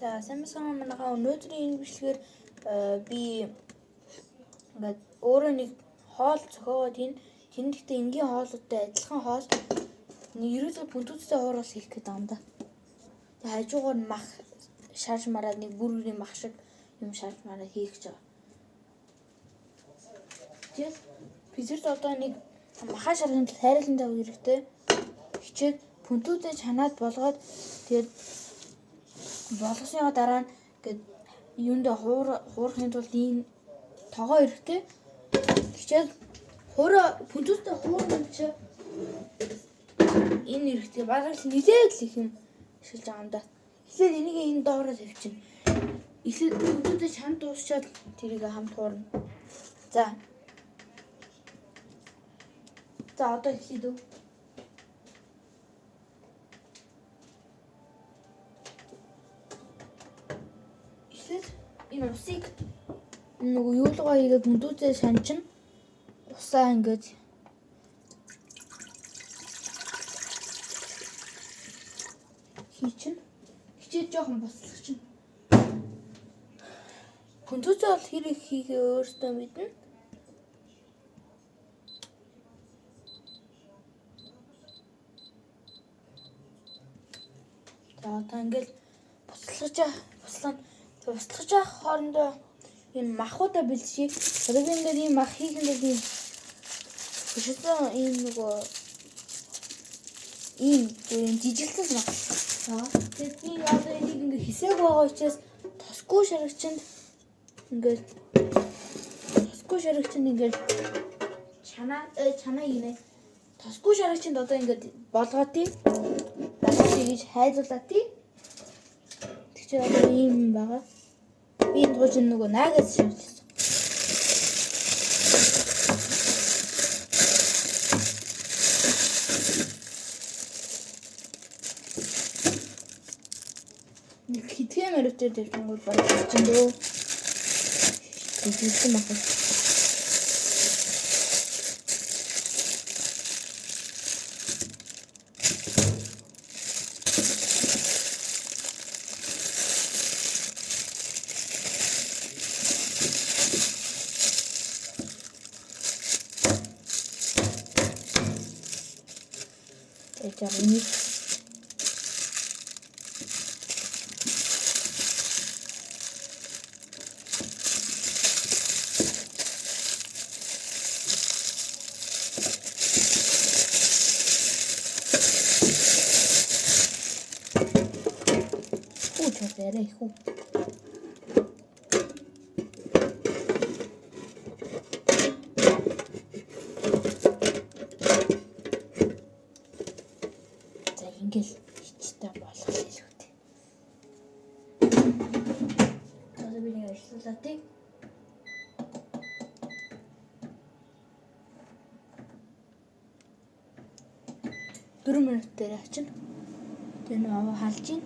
За самбасан манайхаа өнөөдрийн энэ бичлэгээр би ингээд өөрөө нэг хоол зохиогоод тэнд гэхдээ энгийн хоолойтой адилхан хоол ерөөсөө бүнтүүдтэй хоороос хийх гэдэг юм да. Тэгээ хажуугаар мах шааж мараад нэг бүргэрийн мах шиг юм шааж мараад хийх гэж байгаа. Тэгээд физерт одоо нэг махаа шаргын хайрлан тавих хэрэгтэй. Хичээд бүнтүүдээ чанаад болгоод тэгээд болгосныхаа дараа нь ингээд юундээ хуурахын тулд ийм тогоо хэрэгтэй. Хичээд бүнтүүдтэй хуурах чи энэ хэрэгтэй. Багаар л нилээд л их юм шилж байгаа юм да. Эхлээд энийг энэ доороо тавьчихна. Эхлээд бүнтүүдээ чанд дуусчаад тэрийг хамт хуурна. За одоо эхлэе дөө. Энэ усыг нөгөө юулгаа хийгээд бүнтүүдээ шанчин усаа ингээд хийчин. Хичээд жоохон бослох чинь. Бүнтүүдээ бол хэрэг хийхээ өөртөө мэднэ. За одоо ингээд буслаж авах хоорондоо энэ махуудаа бэлдчихье. Одоо би ингээд ийм мах хийхэд ийм хөшөлтөө ийм нөгөө ийм жижиглсэн мах. Тэгээд би одоо энийг ингээд хэсэг байгаа учраас тосгүй шарагчинд ингээд чанаа гинэ. Тосгүй шарагчинд одоо ингээд болгоо тий. Дараа тийж хайрлуулаа тий. Тэгчээ одоо ийм байгаа. Би энэ тууж нөгөө наагаас шавчихсан. Нэг хитгэн мөрөвтэй тавьчихгүй болж чинь дөө. Тэгсэн мах. Ini coba deh, ингээл хичтэй болох хэлэвтэй. Одоо би нэг ажиллуулаа тий. 4 минут дээр ачна. Тэгээ нөгөө халж гин.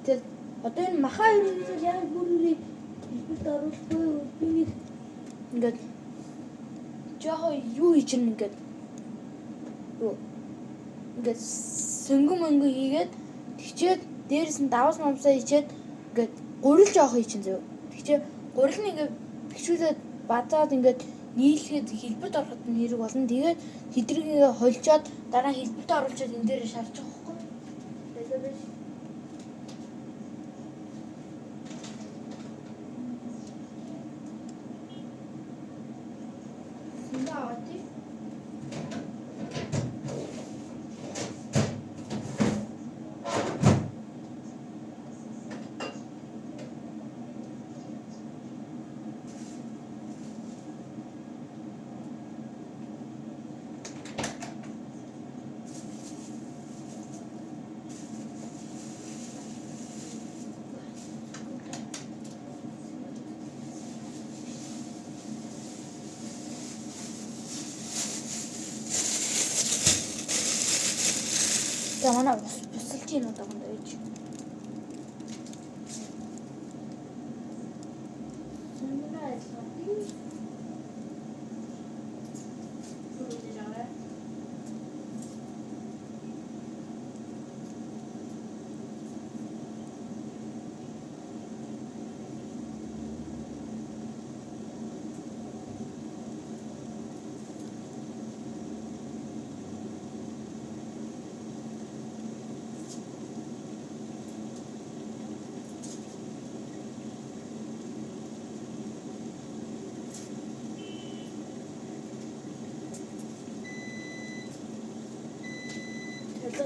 Тэгээд одоо энэ махаа ерөнхийдөө яг бүрний хэлбэрт оруулахгүй би нэг ингээд жоо юу хийж ин ингээд сөнгөн хийгээд тэгчээд дээрээс нь давс момсоо хийчээд ингээд гурил жоох хийчин зөө. Тэгчээ гурил нь ингээд бэхжүүлээд бадаад ингээд нийлгээд хэлбэрт ороход нь хэрэг болно. Тэгээд хэдрийг холжоод дараа хэлбэрт оруулчаад энэ дээр шарчих واخгүй. Тэгээд биш. За манай бусалж ийн одоо гонд ээж.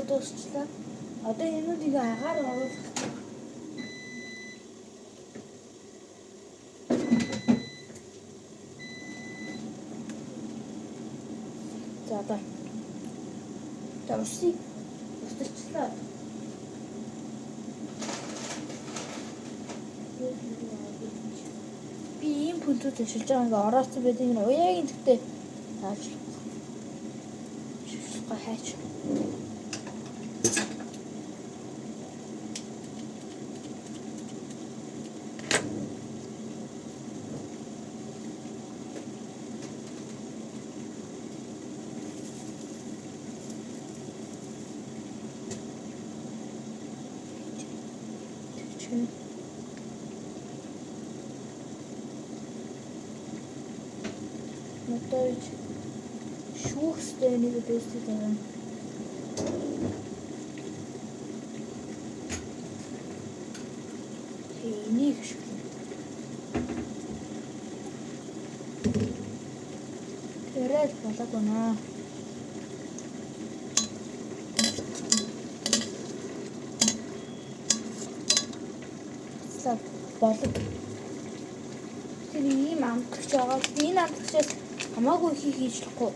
дуусчлаа. Одоо энүүдийг агаар оруулах. За одоо. Усыг устгачлаа. Би ийм пунктууд ашиглаж байгаа ингээ орооцсон байдаг нь уяагийн тэгтээ таажлахгүй. Шившлэхгүй хайч. Мотойч шүүхстэй нэг дэстэй байгаа. Энийг шүүх. Тэрэл болоод байна. За болов. Тэр ийм амтлагч байгаа. Энэ амтлагчаас хамаагүй хийх хийжлэхгүй.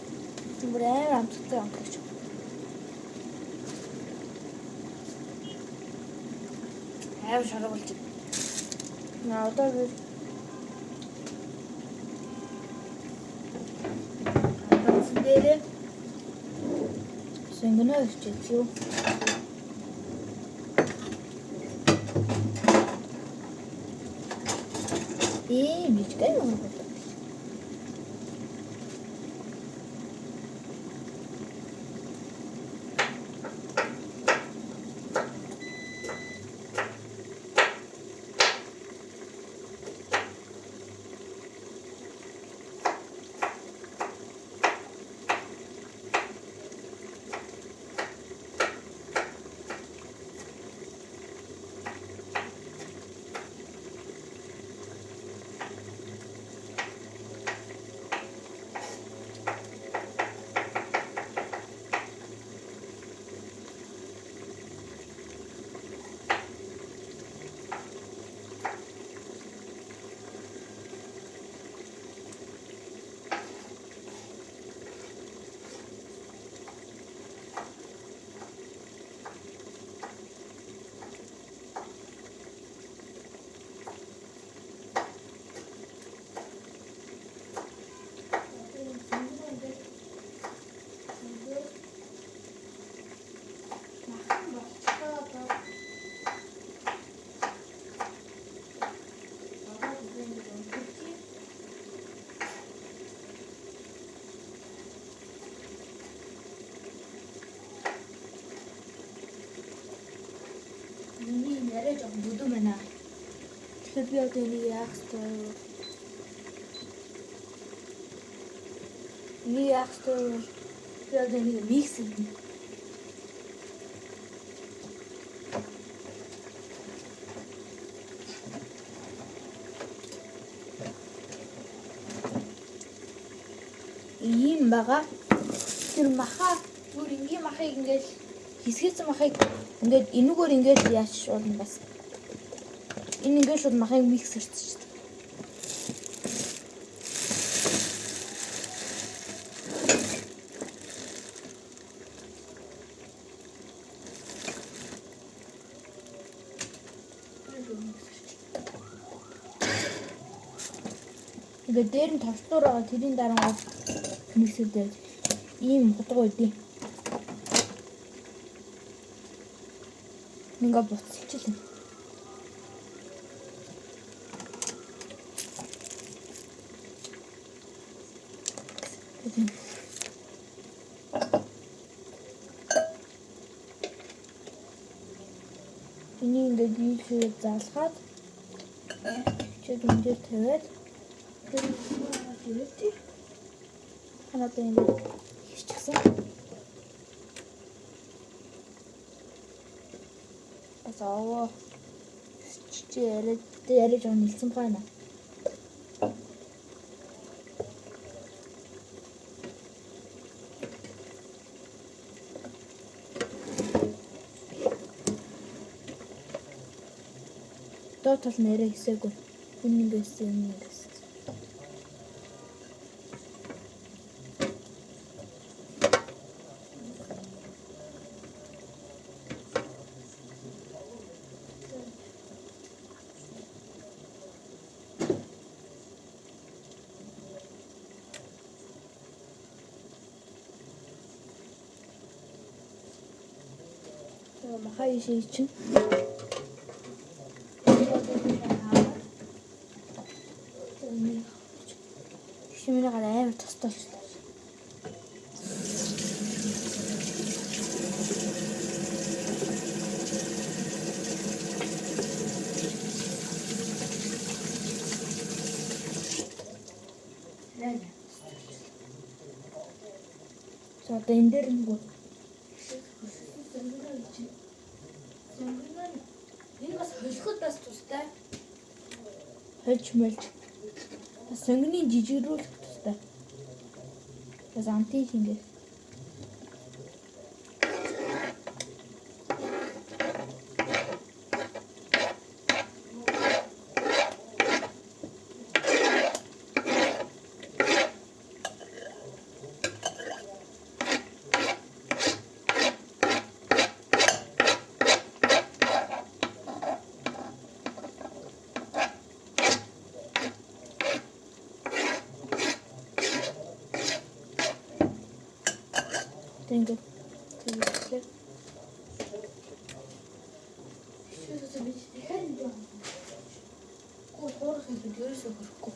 Бүр амар амтлагтай амтлагч. Амар шаргуулж. Одоо би дээрээ сэнгэнэ өччихөө. Мичгай юм байна. Яриа жоохон бүдүү байна. Тэгэхээр би одоо энийг яах вэ? Би одоо энийг микс хийх. Ийм байгаа. Тэр маха бүр ингийн махыг ингээд хэсгээсэн махыг ингээд энүүгээр ингээд яач болно бас. Энэ ингээд шууд махыг микс хийчихсэн. Ингээд дээр нь тослуур байгаа тэрийн дараа миксэдээ ийм хутга үйдээ. Ингээ буцалчихлаа. Энийг ингээ дийлхээ залгаад чиг энэ дээр тавиад тэр ирээдээ ханаад ингээ хийчихсэн. Асаа. Чи яриад жоо нэлсэн байна. доод тал нь арай хэсэггүй. Энэ ингээс энэ ингээс. Махай ший чинь Шимний гараа амар тостолчлаа. За одоо энэ дээр нэг энэ бас холиход бас тустай. Хольж мэлж. Бас сонгоны жижигрүүлэх тустай. Бас антий хингээ. Ингээд тэгвэл шүүсээ би дахиад энэ хоорох юм дээрээс хөрөхгүй.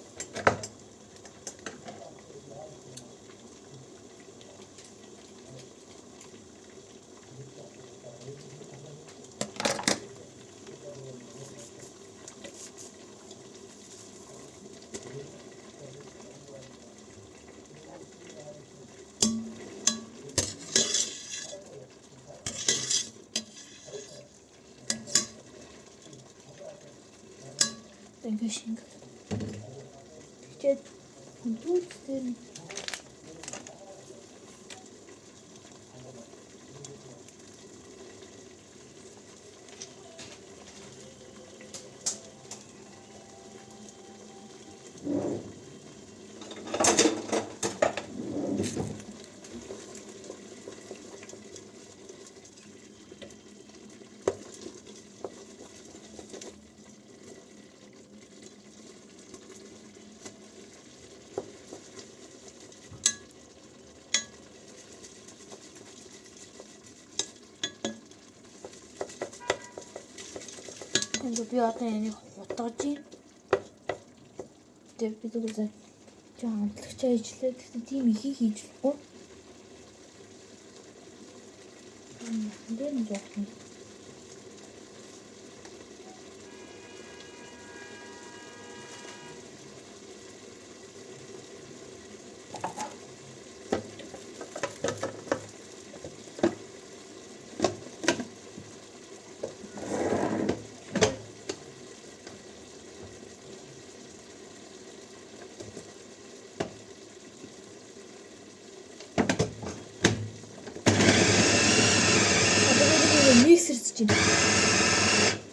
Dankeschön. Steht und tut denn. Ингээд би одоо энийг хутгаж юм. Тэгээд би тэгвэл чи хамтлагч ажиллаад гэхдээ тийм ихийг хийж болохгүй. Дээр нь жоох юм.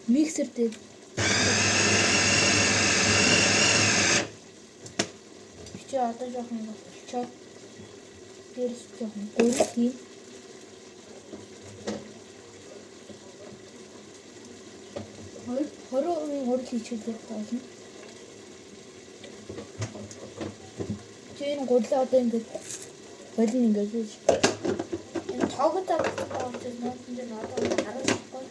Миксер дээр чи одоо жоохон болчиход дээрс жоохон гөрөх юм. Хороо хурал хийчихдэг болно. Чи энэ гурлаа одоо ингээд болин ингээд үүш. Энэ тоогод авах гэж нуусан дээр одоо харахгүй.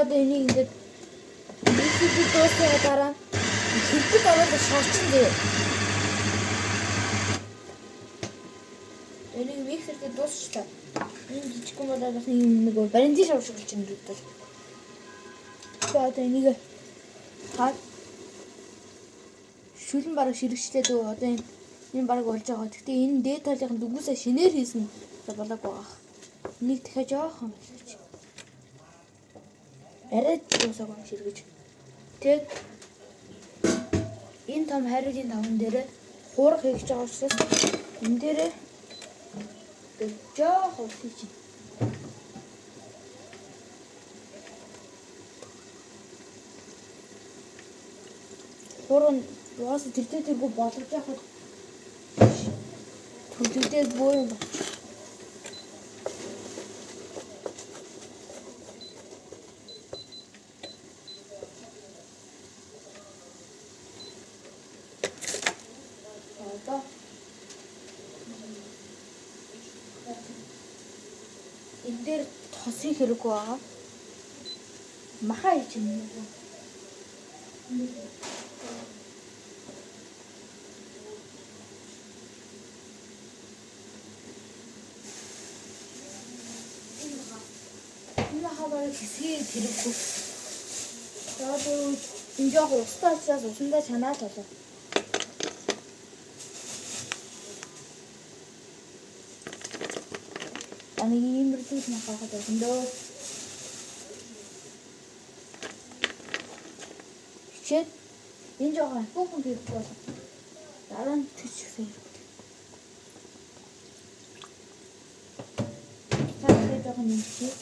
Одоо энийг ингээд миксерд дуусгах дараа хэрэг ороод шарчин дээ. Энийг миксерд дуусчлаа. Энэ жижигхэн болоод бас нэг баримтын шав шиг чинь дүүтэл. Одоо энийг хаад шүлэн бараг ширэгчлээд одоо энэ Энэ баг болж байгаа. Гэхдээ энэ дээд талынх нь дүгнээсээ шинээр хийсэн болоог байгаа. Энийг дахиад жоохон хэлж. Арай дуусаагүй юм ширгэж. Тэгээд энэ том хайрын таван дээр хуурах хийж байгаа учраас энэ дээрээ жоохон хийж. Хуурын уус тэргүй болгож яхад төлөвлөд бөө юм байна. Энэ дээр тосыг хэрэггүй байгаа. Махаа хийж юм. Энэ хаваа хэсгийг хэрэггүй. Тэгээд энэ яг устдаа учраас усандаа чанаа толоо. Аны иймэрхүү юм хаагаад байна дөө. Хичээд энэ жоохон хүүхэн хэрэггүй болов. Дараа нь төсчихсэн юм. Тэгээд жоохон нэмчихээ.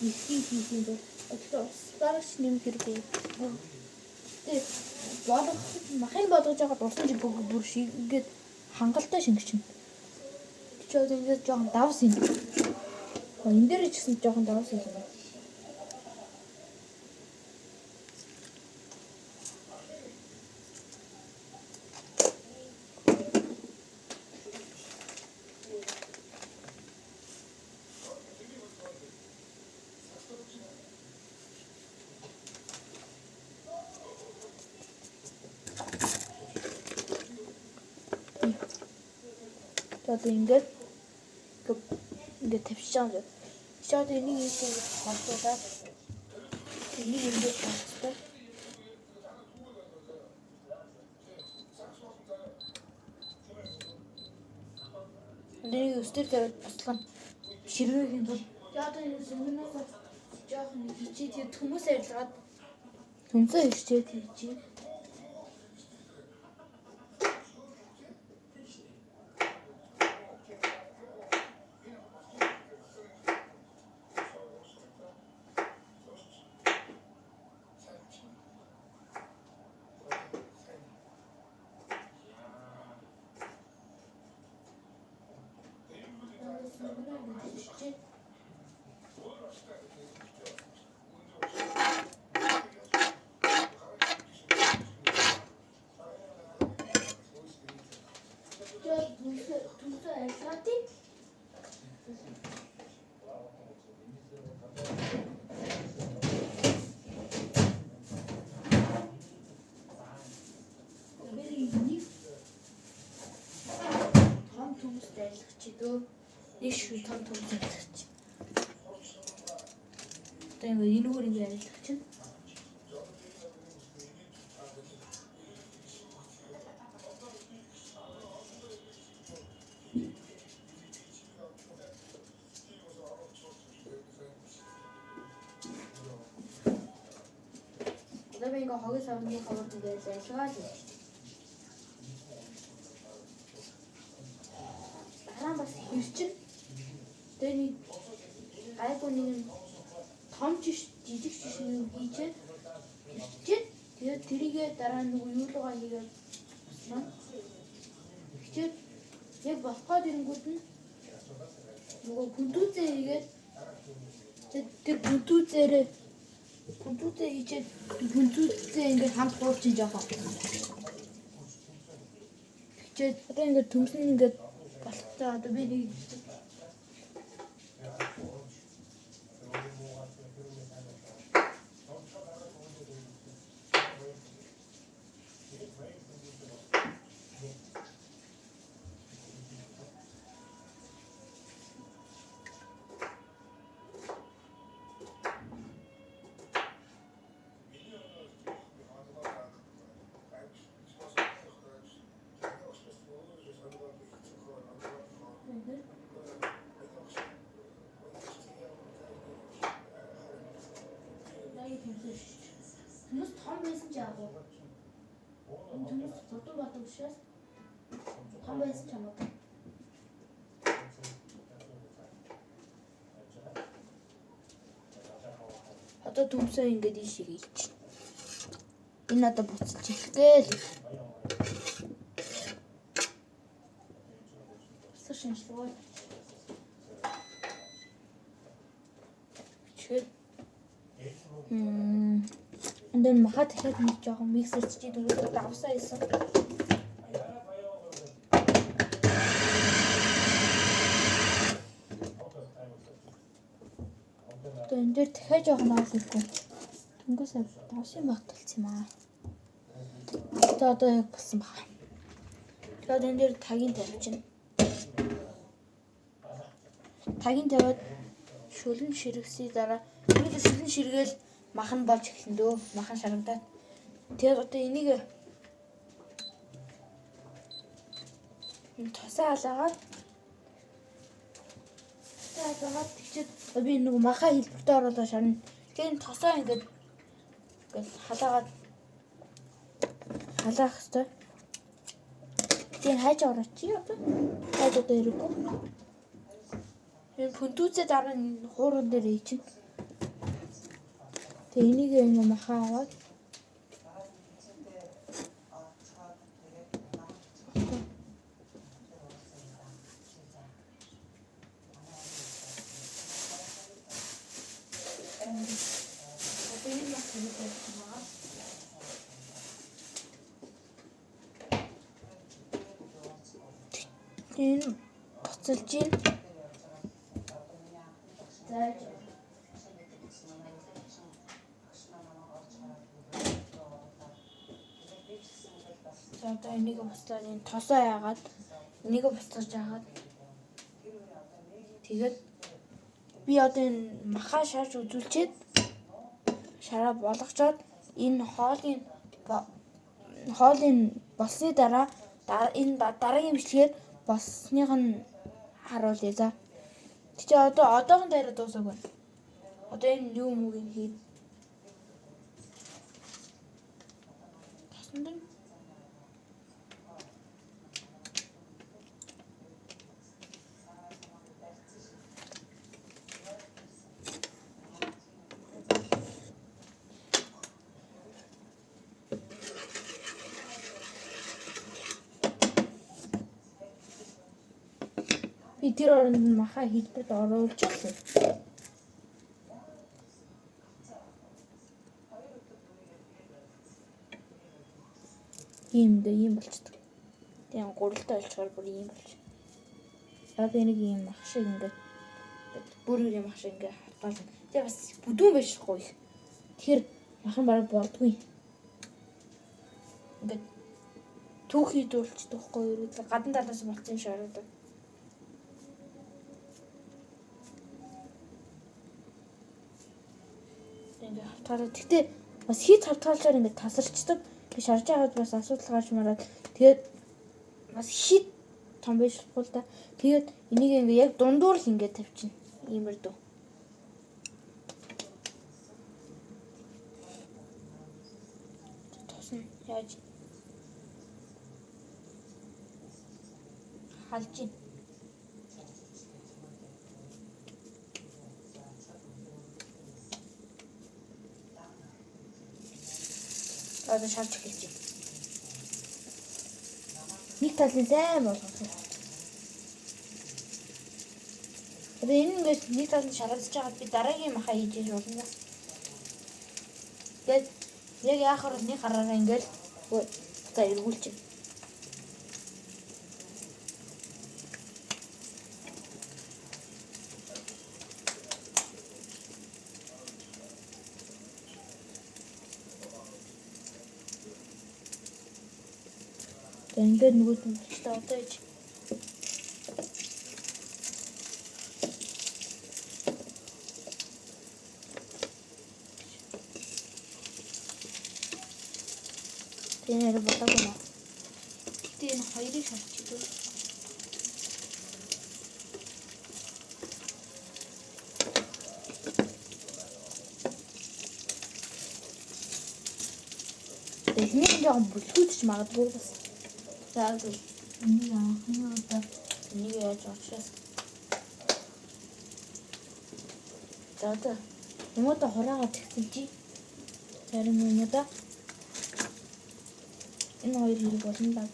Ихийг хийх юм бол одоо старч нэм хэрэггүй. Тэгээд махын болгож байгаа дусан чи бүр шигээд хангалттай шингэчин. Чод ингэж жоохон давс юм. Энэ дээр ч гэсэн жоохон давс юм байна. Одоо ингээд тавьчих жаа. Шууд энийг ийшээ холбуулаад энийг ингээд тавьчихсан. Энийг өстөр тавьад буслан ширвэгийн тул. Одоо энэ сүмнээс жоохон хичээд төмөс авилгаад төмсөө хичээд хийчихье. Ишгүй том зүйлч. Одоо энэгээр ингэ ярилцах чинь. Одоо би ингээ хогийн савны хавар дээр ажиллагаа хийж. Дараа бас хэрчин. Тэний айфоны том жижиг жишээ хийчихэд тэгээд тэрийгээ дараа нь юу лугаа хийгээд басна. Хичээд яг болоход ирэнгүүд нь нөгөө бүдүүзээ хийгээд тэр бүдүүзээ хийчихэд бүдүүзээ ингээд хамт хуурчин жоохон. Хичээд одоо ингээд төмсөн ингээд болтой одоо би нэг учраас том байсан ч хамаагүй. Одоо төмсөө ингээд ийшээ хийчих. Энэ одоо буцаж ихгээл. Шинжлэх. Чигээр. Энд маха дахиад нэг жоохон миксерч чи дөрөв давсаа хийсэн. Одоо энэ дээр дахиад жоохон оолгүй. Тэнгүүсээ давсан багталсан юм аа. Одоо яг болсон баг. Тэгээд энэ дээр тагийн тавьчихна. Тагийн тавиад шүлэн ширгэсний дараа энэ шүлэн ширгээл махан болж эхэлнэ дөө. Махан шарагдаад. Тэгээд одоо энийг тосоо халаагаад тэгчээд би нэг маха хэлбэртэй оруулаад шарна. Тэгээд тосоо ингээд халаагаад халаах хэвээр. Тэгээд хайж орооч чи одоо. Хайж одоо ирэхгүй. Энэ пүнтүүцээ дараа нь хууран дээр ичнэ. Тэгээ энийг ингэ махаа аваад энэ буцалж ийн. Одоо энийг буцаад энэ тосоо яагаад энийг буцаж яагаад тэгээд би одоо энэ маха шааж үзүүлчихэд шараа болгочоод энэ хоолын болсны дараа энэ дараагийн бичлэгээр болсных нь харуулъя за. Тэгээ одоо одоохон дээр дуусаагүй. Одоо энэ юу мөг юм хий. Тасна дэ. Би тэр оронд маха хэлбэрт оруулж байна. Ийм болчихдог. Тэгээ гуралтай олчоор бүр ийм болчих. Яг нэг ийм мах шиг ингээд бүр ийм мах шиг ингээд хатгаална. Тэгээ бас бүдүүн байшгүй. Тэгэхээр махан бараг болдгүй. Ингээд түүхий дуулцдаг хгүй юу? Гадна талаас болцсон шарууд. Ингээд хатгаараа. Гэтэ бас хит хатгаалчаар ингээд тасарчдаг. Би шарж байгаад бас асуудал гарч мараад тэгээд бас хит том байж болохгүй л да. Тэгээд энийг ингээ яг дундуур л ингээ тавьчихна. Иймэрдүү. Тосна яаж халж ийн. Одоо шалж эхэлж байна. Нэг талын сайн болгох. Одоо энэ ингээд нэг талын шалгаж байгаа би дараагийн маха хийж болно. Тэгээд яг яахаар нэг хараараа ингээд за эргүүлчих. Ингээд нөгөө төлөвчтэй одоо ич. Тэнээр болоогүй наа. Гэтэ энэ хоёрыг шалчихдаг. Эхний жоохон бүлгүүч магадгүй бас. цаавал энийг анхны удаа энийг яаж очроос. За одоо юмудаа хураагаад тэгтэлжий. Зарим юмудаа энэ хоёр хэрэг болно даа.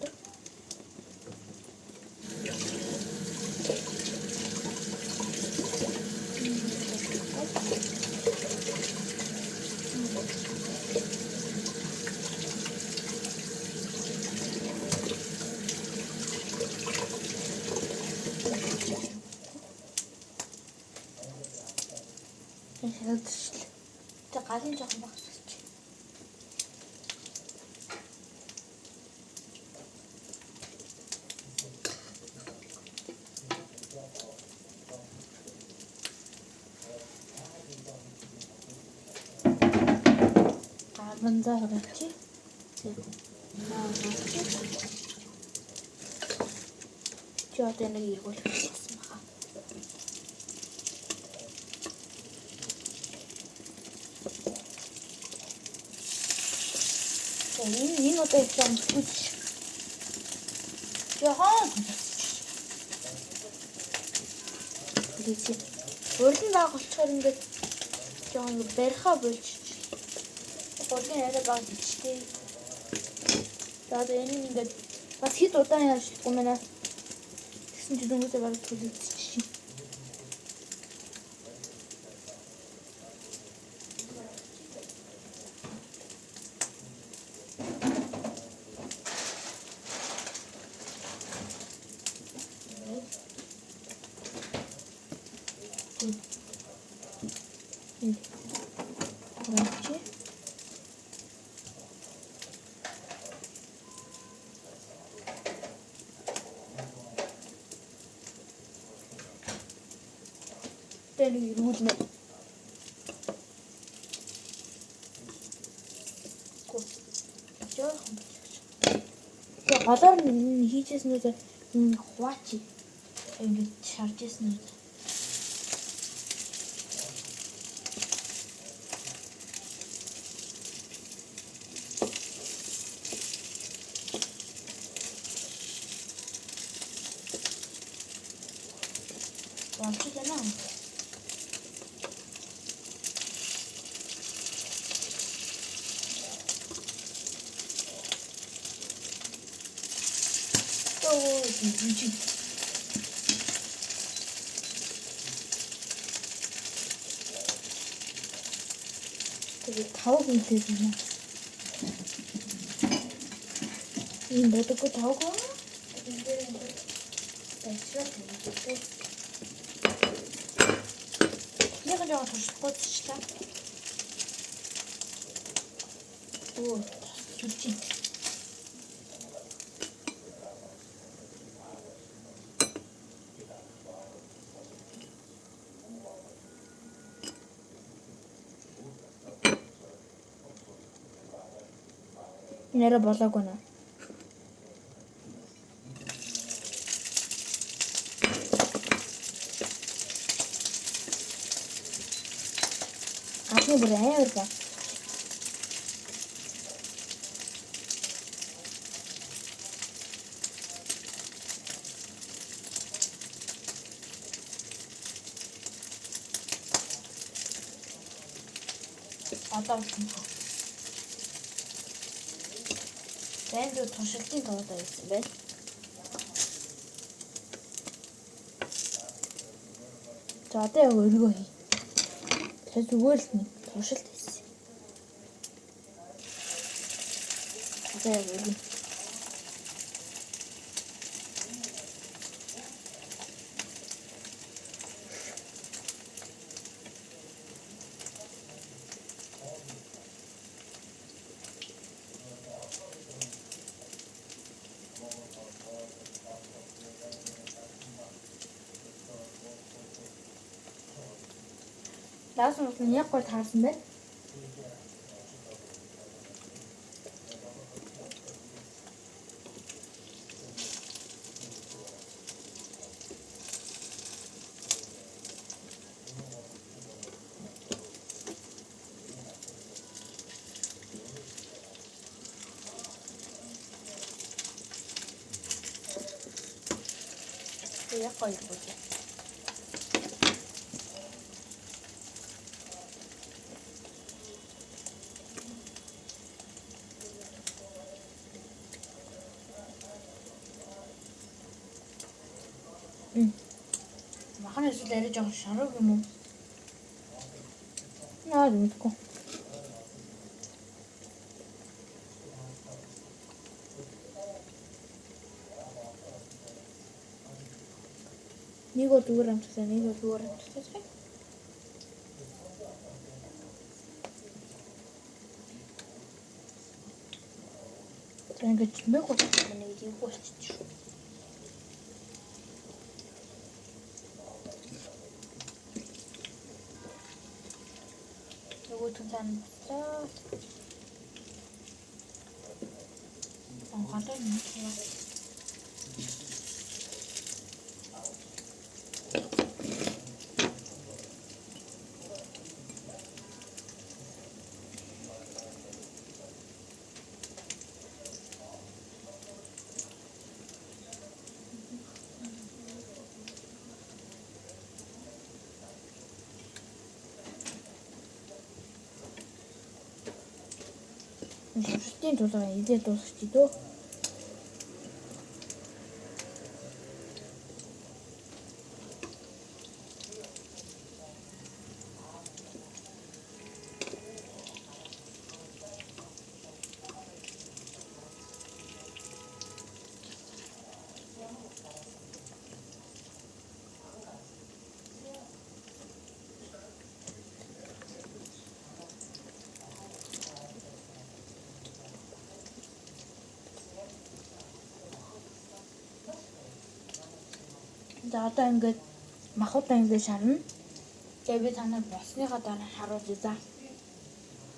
За галын жоохон багсч. Аванзаа хараач. Чи одоо нэг ийгүүлэх гэсэн баха. Энэ одоо ихтэй хүч. Яхан. Лизи. Урьдын дагуулчаар ингээд жоохон барьхаа болж. Гургийн яриа баг ичтэй. За одоо энэ ингээд бас хэд удаан яашлахгүй мэнэ. Тэгсэн чинь дөнгөж бараг төлөвлөсөн. Тэнийг ирүүлнэ. Тэгээ голоор хийжсэн үү энэ хуваачи. Ингээд шаржсэн үү. Болчих яана. Тэгээ 5 хүнтэй байна. Энэ бодоггүй 5 хүн. Энэ дээр тасрах хэрэгтэй. Нэг л жоо туршихгүй ч та. Оо, зүрчи. Нэрэ болоогүй нэ. Ахны бүр амар ба. Одоо Бэнд туршилтын тоод байсан байна. За одоо яг өргөө хий. Тэр зүгээр л нэг туршилт хийсэн. Одоо яг өргөө. Лаас нь яг гол таарсан байна. Яг гоё بود. Маханы эсвэл арай жоохон шарав юм уу? Мэдгүй. Нэг бол зүгээр амттай, нэг бол зүгээр амттай. За ингэж мэг болчих юм нэг юм болчих. Нөгөөдгөө цаанаа онголоо нэг. Шүтийн тулгаа идээд дуусчих дөө. За одоо ингээд махуудаа ингээд шарна. За би танаар болсныхаа дараа харуулъя за.